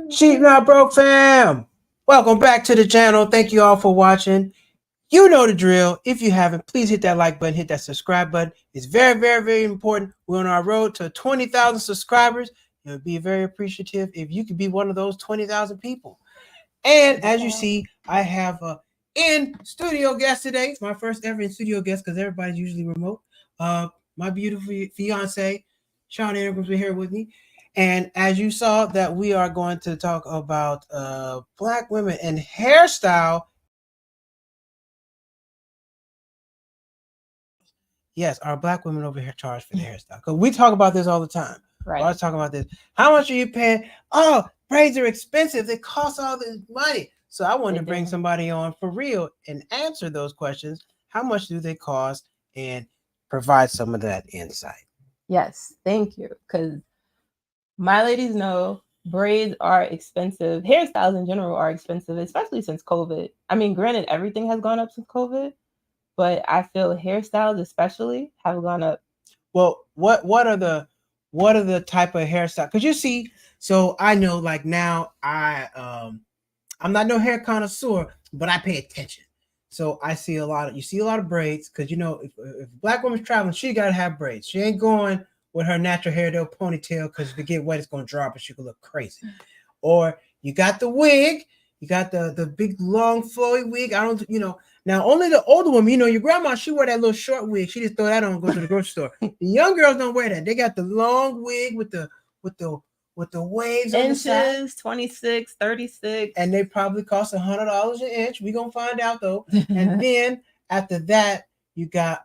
Sheep Not Broke fam! Welcome back to the channel. Thank you all for watching. You know the drill. If you haven't, please hit that like button, hit that subscribe button. It's very, very, very important. We're on our road to 20,000 subscribers. It would be very appreciative if you could be one of those 20,000 people. And as you see, I have a in-studio guest today. It's my first ever in-studio guest because everybody's usually remote. My beautiful fiance, Sean Ingram's been here with me. And as you saw, that we are going to talk about Black women and hairstyle. Yes, are Black women over here charged for the hairstyle? Because we talk about this all the time. Right. I was talking about this. How much are you paying? Oh, braids are expensive. They cost all this money. So I wanted to bring somebody on for real and answer those questions. How much do they cost? And provide some of that insight. Yes, thank you. Because my ladies know braids are expensive. Hairstyles in general are expensive, especially since COVID. I mean, granted, everything has gone up since COVID, but I feel hairstyles especially have gone up. Well, what are the type of hairstyle? Because you see, so I know like now I'm not no hair connoisseur, but I pay attention. So I see a lot of braids because you know if a Black woman's traveling, she gotta have braids. She ain't going with her natural hair though ponytail because if it get wet, it's gonna drop and she could look crazy. Or you got the wig, you got the big long flowy wig. I don't, now only the older woman, your grandma, she wear that little short wig. She just throw that on and go to the grocery store. The young girls don't wear that. They got the long wig with the waves inches, on the side. 26, 36. And they probably cost $100 an inch. We're gonna find out though. And then after that, you got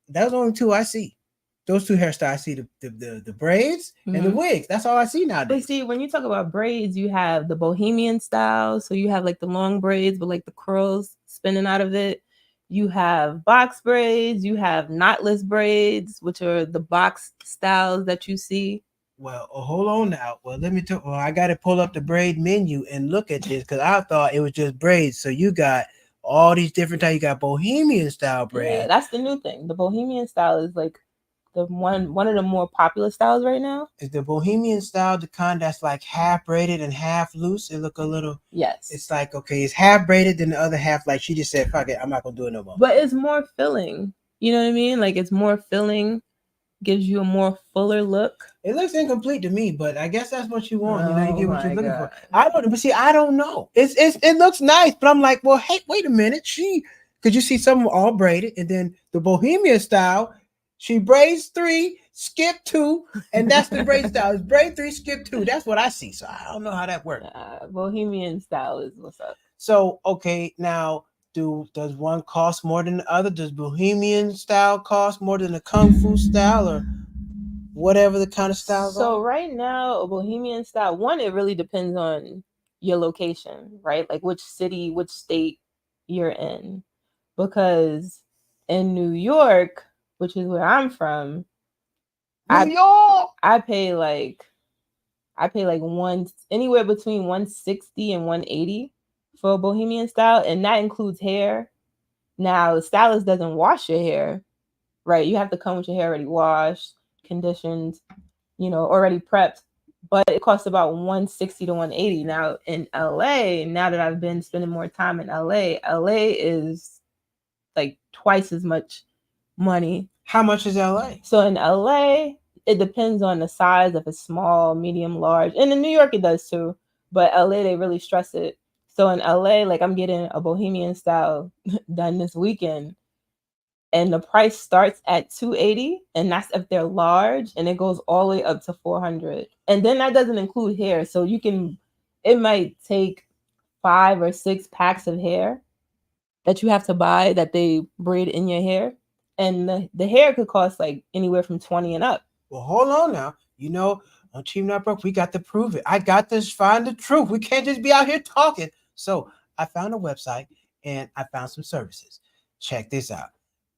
that's only two I see. Those two hairstyles I see the braids and the wigs. That's all I see nowadays. But see, when you talk about braids, you have the bohemian style. So you have like the long braids, but like the curls spinning out of it. You have box braids, you have knotless braids, which are the box styles that you see. Well, hold on now. Well, let me talk. Well, I got to pull up the braid menu and look at this because I thought it was just braids. So you got all these different types. You got bohemian style braids. Yeah, that's the new thing. The bohemian style is like the one of the more popular styles right now. Is the bohemian style the kind that's like half braided and half loose? It look a little. Yes. It's like okay, it's half braided, then the other half like she just said, "Fuck it, I'm not gonna do it no more." But it's more filling. You know what I mean? Like it's more filling. Gives you a more fuller look. It looks incomplete to me, but I guess that's what you want. You get what you're looking for. I don't, but see, I don't know. It looks nice, but I'm like, well, hey, wait a minute. Because you see some all braided, and then the bohemian style, she braids 3, skip 2, and that's the braid style. It's braid 3, skip 2. That's what I see. So I don't know how that works. Bohemian style is what's up. So okay, now. Does one cost more than the other? Does bohemian style cost more than the kung fu style or whatever the kind of style? So right now, a bohemian style, one, it really depends on your location, right? Like which city, which state you're in. Because in New York, which is where I'm from, I pay like anywhere between 160 and 180 for a bohemian style, and that includes hair. Now, the stylist doesn't wash your hair, right? You have to come with your hair already washed, conditioned, already prepped. But it costs about 160 to 180. Now, in LA, now that I've been spending more time in LA is like twice as much money. How much is LA? So in LA, it depends on the size, if it's small, medium, large. And in New York, it does too. But LA, they really stress it. So in LA, like I'm getting a bohemian style done this weekend, and the price starts at $280, and that's if they're large, and it goes all the way up to $400. And then that doesn't include hair. So it might take 5 or 6 packs of hair that you have to buy that they braid in your hair. And the hair could cost like anywhere from $20 and up. Well, hold on now. On Cheap Not Broke, we got to prove it. I got to find the truth. We can't just be out here talking. So I found a website and I found some services. Check this out.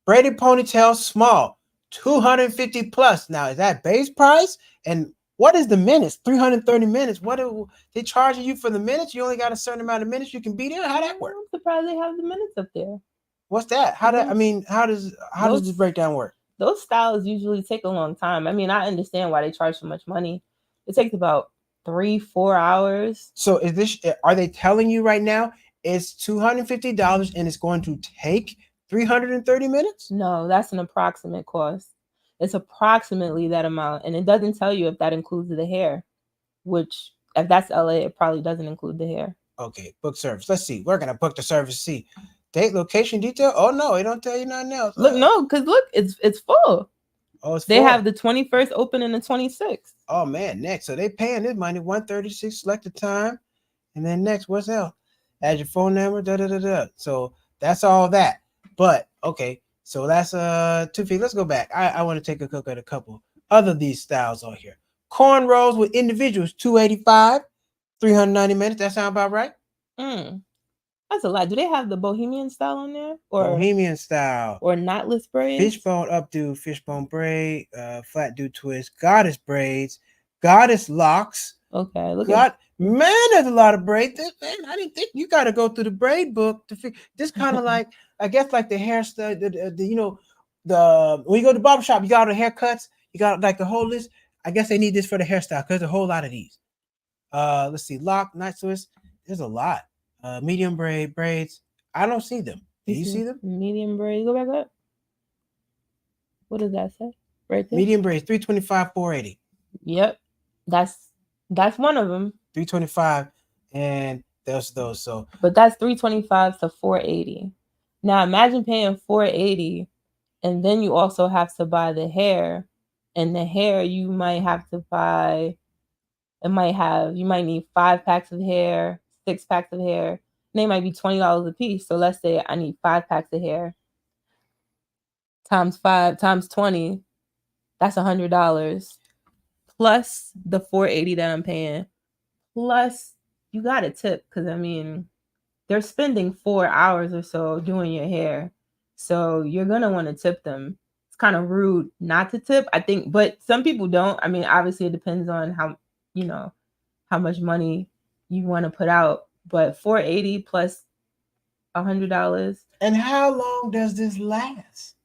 Braided ponytail small, 250 plus. Now, is that base price? And what is the minutes? 330 minutes. What are they charging you for the minutes? You only got a certain amount of minutes you can be there. How that work? I'm surprised they have the minutes up there. What's that? How does this breakdown work? Those styles usually take a long time. I mean, I understand why they charge so much money. It takes about 3-4 hours. So is this? Are they telling you right now it's $250 and it's going to take 330 minutes? No, that's an approximate cost. It's approximately that amount, and it doesn't tell you if that includes the hair. Which, if that's LA, it probably doesn't include the hair. Okay, book service. Let's see. We're gonna book the service. See, date, location, detail. Oh no, it don't tell you nothing else. Look, no, because look, it's full. Oh, it's They full. have the 21st open and the 26th. Oh man, next. So they paying this money. 136. Select the time, and then next. What's else? Add your phone number. Da da da da. So that's all that. But okay, so that's 2 feet. Let's go back. I want to take a look at a couple other these styles on here. Cornrows with individuals. 285. 390 minutes. That sound about right? That's a lot. Do they have the bohemian style on there, or Bohemian style, or knotless braids? Fishbone updo, fishbone braid, flat do twist, goddess braids, goddess locks. Okay, look God, man, there's a lot of braids. Man, I didn't think you got to go through the braid book to figure. This kind of like, I guess, like the hairstyle. The when you go to the barbershop, you got all the haircuts. You got like the whole list. I guess they need this for the hairstyle because there's a whole lot of these. Let's see, lock, knot twist. There's a lot. Medium braids. I don't see them. Do you see them? Medium braids. Go back up. What does that say? Right there. Medium braids, 325, 480. Yep, that's one of them. 325, and there's those. So, but that's 325 to 480. Now imagine paying 480, and then you also have to buy the hair, and the hair you might have to buy. You might need 5 packs of hair, 6 packs of hair. And they might be $20 a piece. So let's say I need 5 packs of hair. Times 5 times 20, that's $100. Plus the 480 that I'm paying. Plus you got a tip, because I mean, they're spending 4 hours or so doing your hair. So you're gonna want to tip them. It's kind of rude not to tip, I think, but some people don't. I mean, obviously it depends on how much money you want to put out, but 480 plus $100. And how long does this last?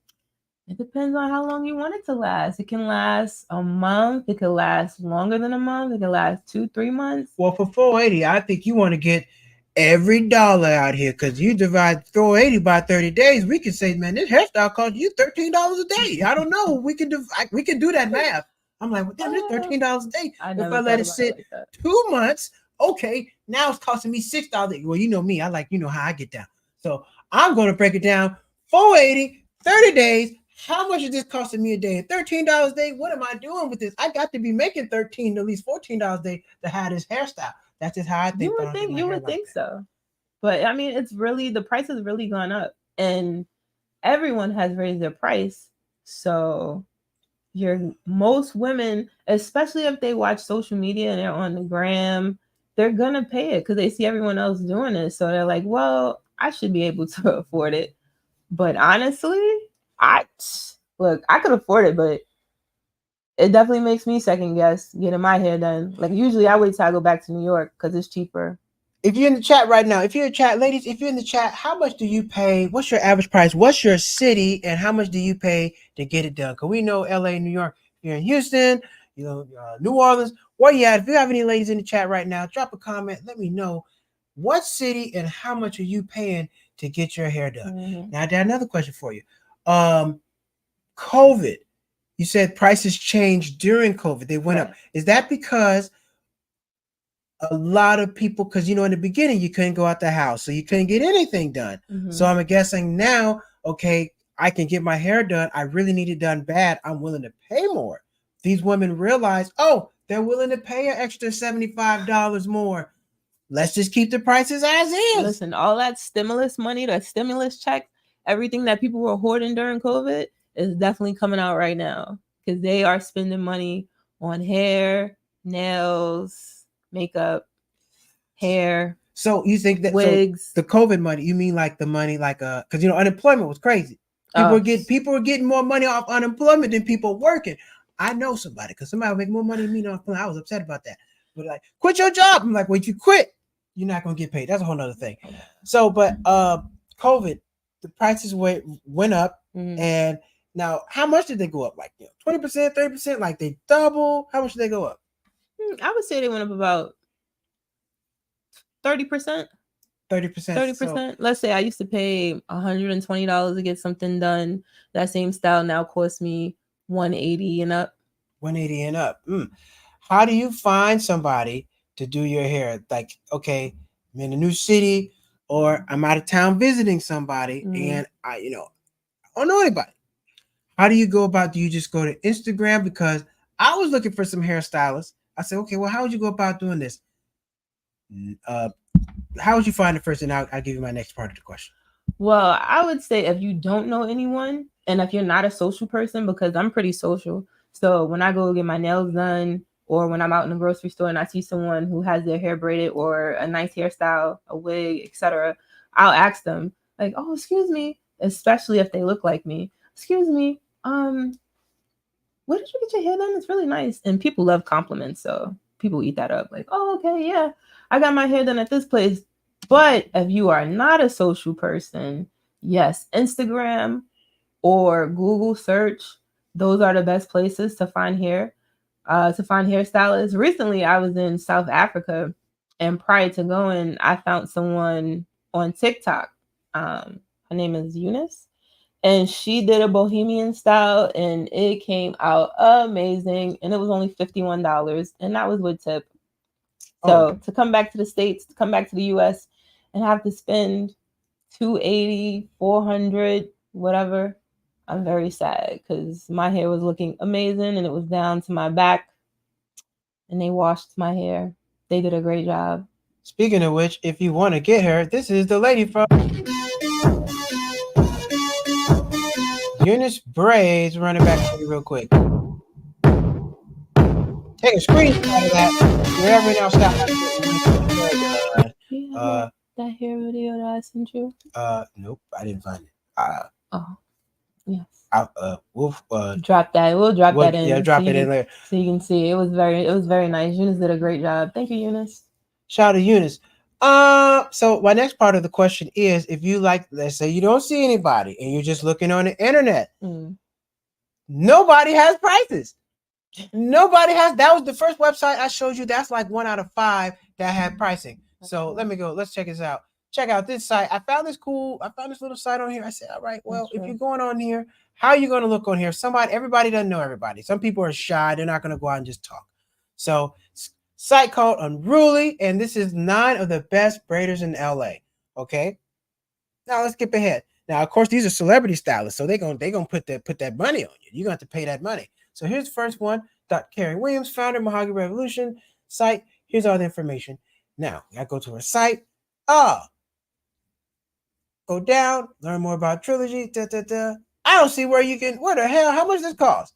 It depends on how long you want it to last. It can last a month. It could last longer than a month. It can last 2-3 months. Well, for 480, I think you want to get every dollar out here, because you divide 480 by 30 days. We can say, man, this hairstyle costs you $13 a day. I don't know. We can do that math. I'm like, well, damn, it's $13 a day. If I let it sit like 2 months, okay, now it's costing me $6. Well, you know me, I like, how I get down. So I'm going to break it down. 480, 30 days. How much is this costing me a day? $13 a day. What am I doing with this? I got to be making $13, at least $14 a day to have this hairstyle. That's just how I think. You would think so. But I mean, it's really, the price has really gone up, and everyone has raised their price. So most women, especially if they watch social media and they're on the gram, they're gonna pay it because they see everyone else doing it. So they're like, well, I should be able to afford it. But honestly, I could afford it, but it definitely makes me second guess getting my hair done. Like, usually I wait till I go back to New York because it's cheaper. If you're in the chat right now, ladies, if you're in the chat, how much do you pay? What's your average price? What's your city? And how much do you pay to get it done? Because we know LA, New York, you're in Houston, New Orleans. Where you at? If you have any ladies in the chat right now, drop a comment. Let me know what city and how much are you paying to get your hair done. Mm-hmm. Now, I got another question for you. COVID, you said prices changed during COVID. They went up. Is that because a lot of people, because in the beginning you couldn't go out the house, so you couldn't get anything done. Mm-hmm. So I'm guessing now, okay, I can get my hair done. I really need it done bad. I'm willing to pay more. These women realize, they're willing to pay an extra $75 more. Let's just keep the prices as is. Listen, all that stimulus money, that stimulus check, everything that people were hoarding during COVID is definitely coming out right now, because they are spending money on hair, nails, makeup, hair. So you think that wigs, the COVID money? You mean like the money, like because unemployment was crazy. People were getting more money off unemployment than people working. I know somebody, because somebody would make more money than me off unemployment. I was upset about that. But like, quit your job. I'm like, wait, you quit, you're not gonna get paid. That's a whole nother thing. So, but COVID, the prices went up, mm-hmm. And now how much did they go up? Like 20%, 30%? Like they double? How much did they go up? I would say they went up about 30%. 30%. So 30%. Let's say I used to pay $120 to get something done. That same style now costs me 180 and up. 180 and up. How do you find somebody to do your hair? Like, okay, I'm in a new city or I'm out of town visiting somebody and I don't know anybody. How do you go about? Do you just go to Instagram? Because I was looking for some hairstylists. I said, okay, well, how would you go about doing this? Uh, how would you find it first? And I'll give you my next part of the question. Well, I would say if you don't know anyone and if you're not a social person, because I'm pretty social. So when I go get my nails done or when I'm out in the grocery store and I see someone who has their hair braided or a nice hairstyle, a wig, etc., I'll ask them, like, oh, excuse me, especially if they look like me. Excuse me, where did you get your hair done? It's really nice. And people love compliments, so people eat that up. Like, oh, okay, yeah, I got my hair done at this place. But if you are not a social person, yes, Instagram or Google search, those are the best places to find hairstylists. Recently, I was in South Africa, and prior to going, I found someone on TikTok. Her name is Eunice, and she did a bohemian style, and it came out amazing. And it was only $51, and that was with tip. So to come back to the States, to come back to the US and have to spend 280, 400, whatever, I'm very sad because my hair was looking amazing and it was down to my back and they washed my hair. They did a great job. Speaking of which, if you want to get her, this is the lady from Eunice Braids. Running back to you real quick. Take a screenshot of that. Wherever now, stop. That hair video that I sent you? Nope, I didn't find it. Yes. We'll drop that. We'll drop that in. Yeah, drop it in there so you can see. It was very nice. Eunice did a great job. Thank you, Eunice. Shout out to Eunice. So my next part of the question is, if you like, let's say you don't see anybody and you're just looking on the internet, nobody has prices. Nobody has. That was the first website I showed you. That's like 1 out of 5 that had pricing. So let me go. Let's check this out. Check out this site. I found this little site on here. I said, all right, well, if you're going on here, how are you going to look on here? Everybody doesn't know everybody. Some people are shy. They're not going to go out and just talk. So site called Unruly, and this is 9 of the best braiders in LA. Okay. Now let's skip ahead. Now, of course, these are celebrity stylists, so they're gonna put that money on you. You're gonna have to pay that money. So here's the first one. Dr. Karen Williams, founder of Mahogany Revolution site. Here's all the information. Now, I go to her site. Go down, learn more about Trilogy. I don't see where the hell, how much does this cost?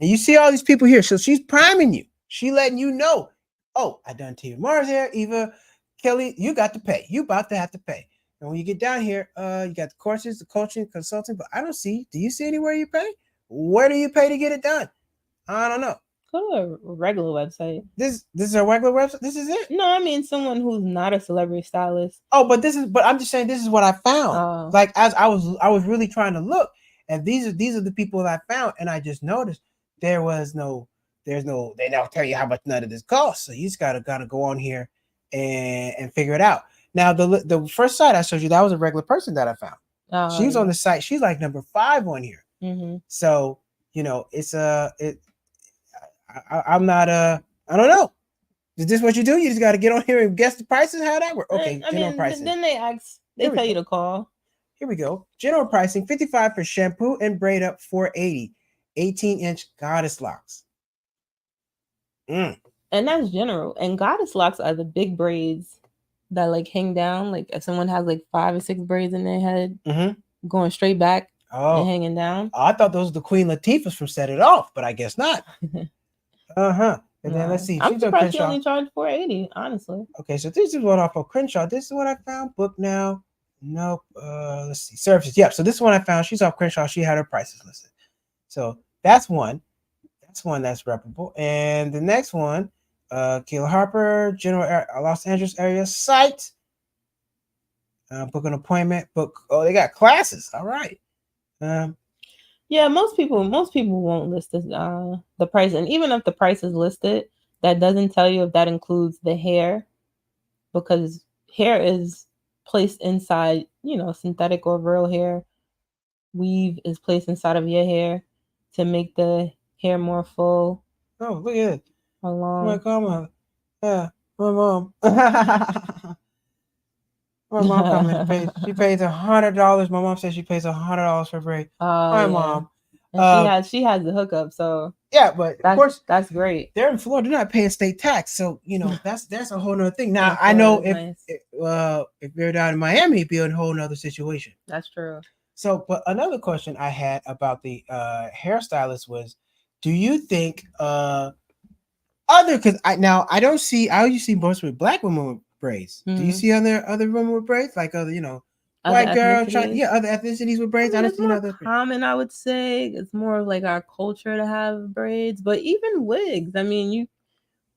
And you see all these people here. So she's priming you. She letting you know, oh, I done Tia Mars here, Eva, Kelly, you got to pay. You about to have to pay. And when you get down here, you got the courses, the coaching, consulting, but I don't see. Do you see anywhere you pay? Where do you pay to get it done? I don't know. Go to a regular website. This is a regular website. This is it. No, I mean someone who's not a celebrity stylist. Oh, but I'm just saying this is what I found. Like as I was really trying to look, and these are the people that I found, and I just noticed there's no, they don't tell you how much none of this costs. So you just gotta go on here and figure it out. Now the first site I showed you, that was a regular person that I found. She was on the site. She's like number 5 on here. So it's I'm not I don't know. Is this what you do? You just got to get on here and guess the prices? How that work? Okay, general pricing. Then they tell you to call. Here we go. General pricing: $55 for shampoo and braid up, $480. 18-inch goddess locks. And that's general. And goddess locks are the big braids that like hang down. Like if someone has like 5 or 6 braids in their head, going straight back and hanging down. I thought those were the Queen Latifahs from Set It Off, but I guess not. And then let's see. I'm surprised she only charged $480, honestly. Okay, so this is one off of Crenshaw. This is what I found. Book now. Nope. Let's see. Services. Yep. So this is one I found. She's off Crenshaw. She had her prices listed. So that's one. That's one that's reputable. And the next one, Kayla Harper, General Los Angeles area site. Book an appointment. They got classes. All right. Yeah, most people won't list the price, and even if the price is listed, That doesn't tell you if that includes the hair, because hair is placed inside, synthetic or real hair. Weave is placed inside of your hair to make the hair more full. Oh, look at it. My Along. grandma. Yeah, my mom. My mom coming. She pays $100. My mom says she pays $100 for braid. Oh Hi, yeah. mom. And she has the hookup, so Yeah, but of course that's great. they're in Florida. They're not paying state tax, so that's a whole nother thing. Now Yeah, I know Florida's nice. if you're down in Miami, it'd be a whole nother situation. That's true. So, but another question I had about the hairstylist was, do you think other because I don't see I only see most with black women with braids. Do you Mhm. see other women with braids like other Other white girl trying ethnicities. other ethnicities with I braids? I mean, don't it's see more other. common, I would say. It's more of like our culture to have braids, but even wigs. I mean,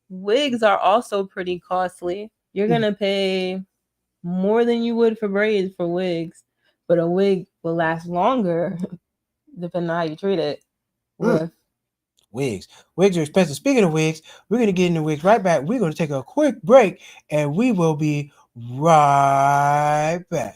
wigs are also pretty costly. You're Mm. gonna pay more than you would for braids for wigs, but a wig will last longer depending on how you treat it. Mm. With Wigs. Wigs are expensive. Speaking of wigs, we're going to get into wigs right back. We're going to take a quick break and we will be right back.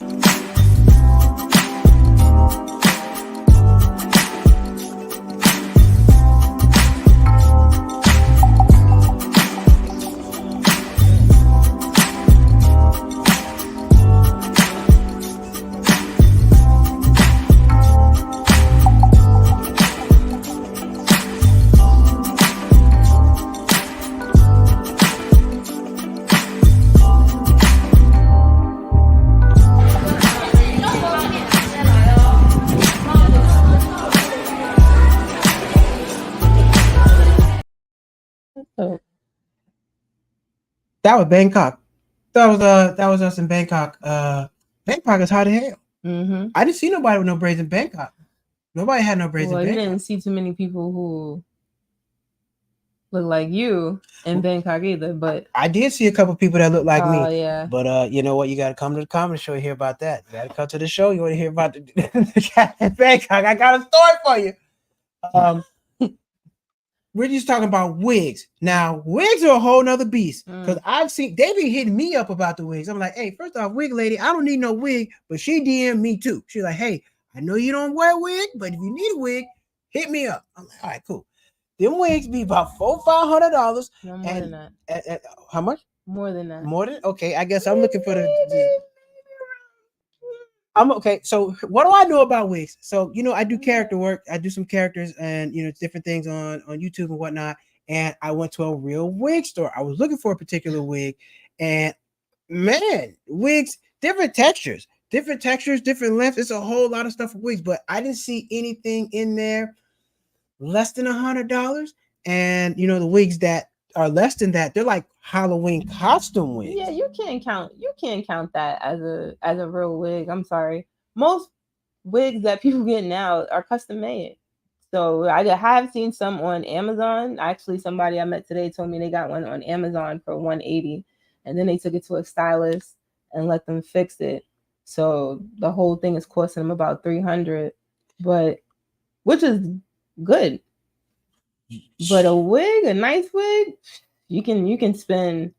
so, That was Bangkok. That was us in Bangkok. Bangkok is hot as hell. mm-hmm. I didn't see nobody with no braids in Bangkok. Nobody had no braids in Well, you Bangkok. didn't see too many people who look like you in Bangkok either, but I did see a couple people that look like me. yeah. But you know what? You got to come to the comedy show to hear about that. You got to come to the show. You want to hear about the cat in Bangkok? I got a story for you. We're just talking about wigs. Now, wigs are a whole nother beast. Because I've seen they be hitting me up about the wigs. I'm like, hey, first off, wig lady, I don't need no wig, but she DM me too. She's like, hey, I know you don't wear a wig, but if you need a wig, hit me up. I'm like, all right, cool. Them wigs be about $400-$500. No, more than that. How much? More than that. More than okay. I guess I'm looking for the I'm okay. So what do I know about wigs? So I do character work. I do some characters and different things on YouTube and whatnot. And I went to a real wig store. I was looking for a particular wig, and man, wigs, different textures, different lengths. It's a whole lot of stuff for wigs, but I didn't see anything in there less than $100. And the wigs that are less than that, they're like Halloween costume wigs. Yeah, you can't count that as a real wig. I'm sorry. Most wigs that people get now are custom made. So I have seen some on Amazon. Actually, somebody I met today told me they got one on Amazon for $180, and then they took it to a stylist and let them fix it. So the whole thing is costing them about $300, but which is good. But a nice wig, you can spend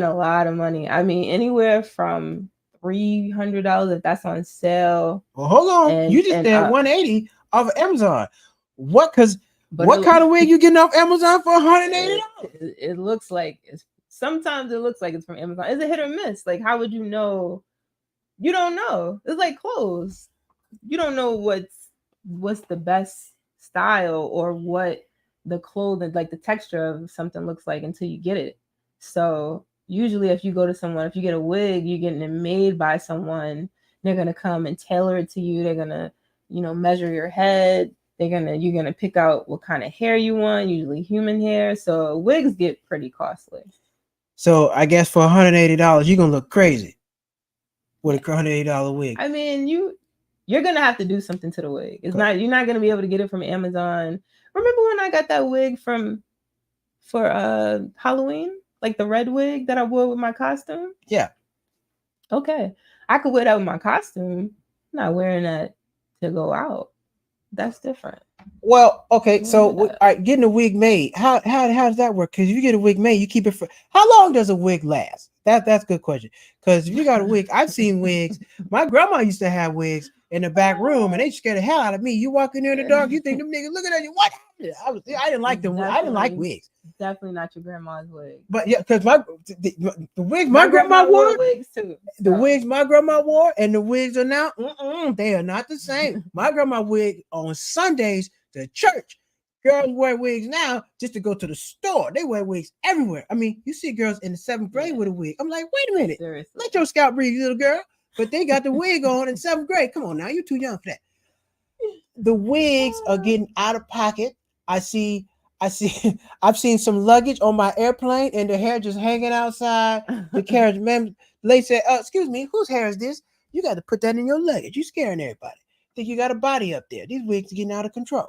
a lot of money. I mean, anywhere from $300 if that's on sale. Well, hold on. You just said 180 off of Amazon. What? Because what kind of wig you getting off Amazon for $180? It looks like sometimes it looks like it's from Amazon. It's a hit or miss. Like, how would you know? You don't know. It's like clothes. You don't know what's the best style or what the clothing, like the texture of something looks like until you get it. So usually if you go to someone, if you get a wig, you're getting it made by someone. They're gonna come and tailor it to you. They're gonna, measure your head. You're gonna pick out what kind of hair you want, usually human hair. So wigs get pretty costly. So I guess for $180, you're gonna look crazy with a $180 wig. I mean, you're gonna have to do something to the wig. You're not gonna be able to get it from Amazon. Remember when I got that wig for Halloween? Like the red wig that I wore with my costume? Yeah. Okay. I could wear that with my costume. I'm not wearing that to go out. That's different. Well, okay, When so did that? all right, getting a wig made. How does that work? Because if you get a wig made, you keep it for how long does a wig last? That's a good question. Because if you got a wig, I've seen wigs. My grandma used to have wigs in the back room, and they scared the hell out of me. You walk in there in the dark, you think them niggas looking at you. What happened? I didn't like It's them. I didn't like definitely wigs. definitely not your grandma's wig. But yeah, because the wigs my My grandma grandma wore wore, wigs too. the So wigs my grandma wore, and the wigs are now, they are not the same. My grandma wig on Sundays to church. Girls wear wigs now just to go to the store. They wear wigs everywhere. I mean, you see girls in the seventh grade yeah, with a wig. I'm like, wait a minute, seriously. let your scalp breathe, little girl. But they got the wig on in seventh grade. Come on now, you're too young for that. The wigs are getting out of pocket. I see, I see, I've seen some luggage on my airplane and the hair just hanging outside the carriage. Man, lady said, excuse me, whose hair is this? You got to put that in your luggage. You scaring everybody. Think you got a body up there. These wigs are getting out of control.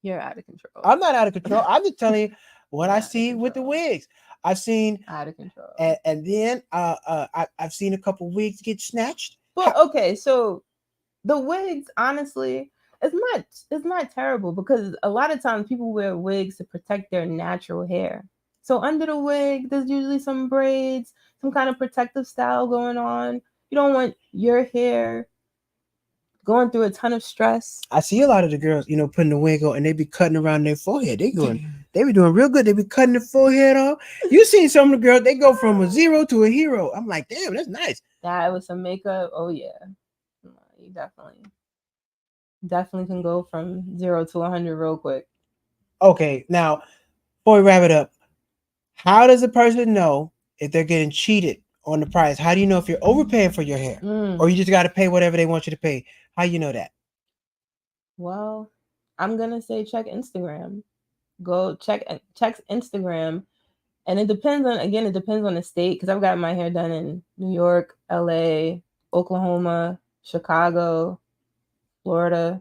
You're out of control. I'm not out of control. I'm just telling you what You're I out of see with the control. wigs. I've seen, Out of control. and then I've seen a couple wigs get snatched. But okay, so the wigs, honestly, it's not terrible because a lot of times people wear wigs to protect their natural hair. So under the wig, there's usually some braids, some kind of protective style going on. You don't want your hair going through a ton of stress. I see a lot of the girls, putting the wig on and they be cutting around their forehead. They be doing real good. They be cutting the forehead off. You seen some of the girls, they go from a zero to a hero. I'm like, damn, that's nice. That with some makeup, oh yeah, you definitely can go from 0 to 100 real quick. Okay, now before we wrap it up, how does a person know if they're getting cheated on the price? How do you know if you're overpaying for your hair? Or Mm. you just gotta pay whatever they want you to pay? How you know that? Well, I'm gonna say check Instagram. Go check Instagram, and it depends on the state because I've got my hair done in New York, LA, Oklahoma, Chicago, Florida.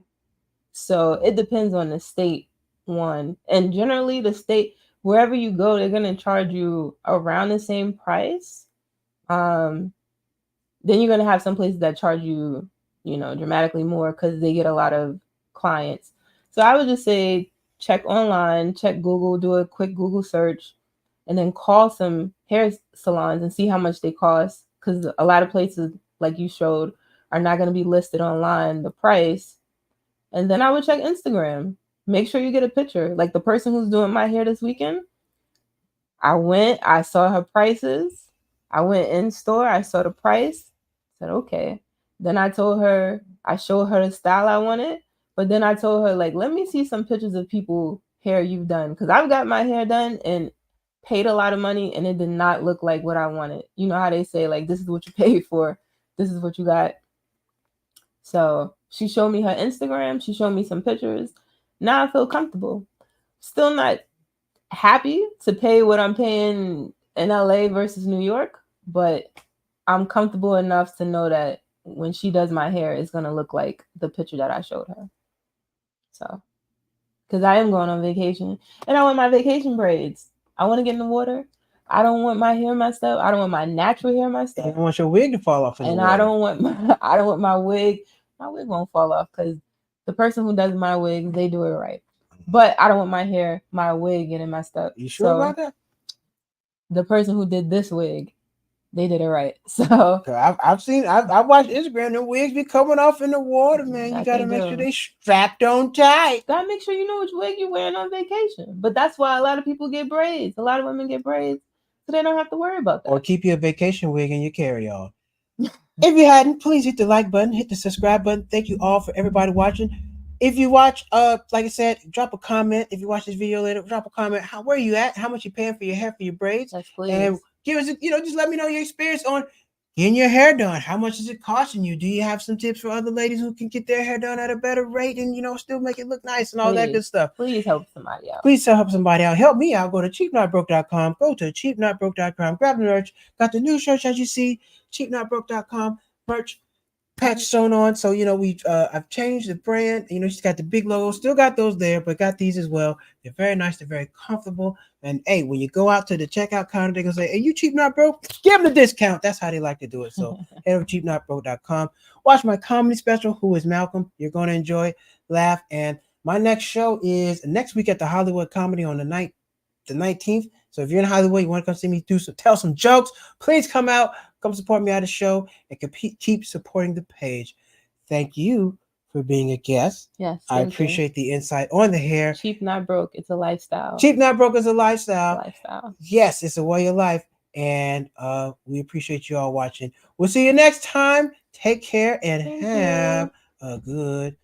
So it depends on the state one. And generally the state wherever you go, they're gonna charge you around the same price. Um then you're gonna have some places that charge you, dramatically more because they get a lot of clients. So I would just say check online, check Google, do a quick Google search, and then call some hair salons and see how much they cost. Because a lot of places, like you showed, are not going to be listed online the price. And then I would check Instagram. Make sure you get a picture. Like the person who's doing my hair this weekend, I saw her prices. I went in store, I saw the price, said, okay. Then I showed her the style I wanted, but then I told her, like, let me see some pictures of people hair you've done. Cause I've got my hair done and paid a lot of money and it did not look like what I wanted. You know how they say, like, this is what you paid for, this is what you got. So she showed me her Instagram, she showed me some pictures. Now I feel comfortable. Still not happy to pay what I'm paying in LA versus New York, but I'm comfortable enough to know that when she does my hair, it's gonna look like the picture that I showed her. So, because I am going on vacation and I want my vacation braids. I want to get in the water. I don't want my hair messed up. I don't want my natural hair messed And you up, don't want your wig to fall off in the and I water. don't want I don't want my wig. My wig won't fall off because the person who does my wigs, they do it right. But I don't want my wig getting messed up. You sure So about that? the person who did this wig, they did it right. So I've watched Instagram. The wigs be coming off in the water, man. You that they gotta make sure do. they strapped on tight. Gotta make sure you know which wig you're wearing on vacation. But that's why a lot of people get braids. A lot of women get braids, so they don't have to worry about Or that. keep your vacation wig in your carry-on. If you hadn't, please hit the like button, hit the subscribe button. Thank you all for everybody watching. If you watch, like I said, drop a comment. If you watch this video later, drop a comment. Where you at? How much you paying for your hair, for your braids? Yes, please. And give us, just let me know your experience on getting your hair done. How much is it costing you? Do you have some tips for other ladies who can get their hair done at a better rate and still make it look nice and all that good stuff? Please help somebody out. Please help somebody out. Help me out. Go to cheapnotbroke.com. Go to cheapnotbroke.com. Grab the merch. Got the new shirts as you see. Cheapnotbroke.com merch patch sewn on. So we I've changed the brand. She's got the big logo. Still got those there, but got these as well. They're very nice. They're very comfortable. And hey, when you go out to the checkout counter, they're gonna say, "Hey, you cheap not broke? Give them the discount." That's how they like to do it. So head over to cheapnotbroke.com. Watch my comedy special. Who is Malcolm? You're gonna enjoy, laugh, and My next show is next week at the Hollywood Comedy on the 19th. So if you're in Hollywood, you want to come see me tell some jokes, please come out, come support me at the show, and keep supporting the page. Thank you for being a guest. Yes, I thank you. appreciate the insight on the hair. Cheap, not broke. It's a lifestyle. Cheap, not broke is a lifestyle. Lifestyle. Yes, it's a way of life. And we appreciate you all watching. We'll see you next time. Take care and Thank have you. a good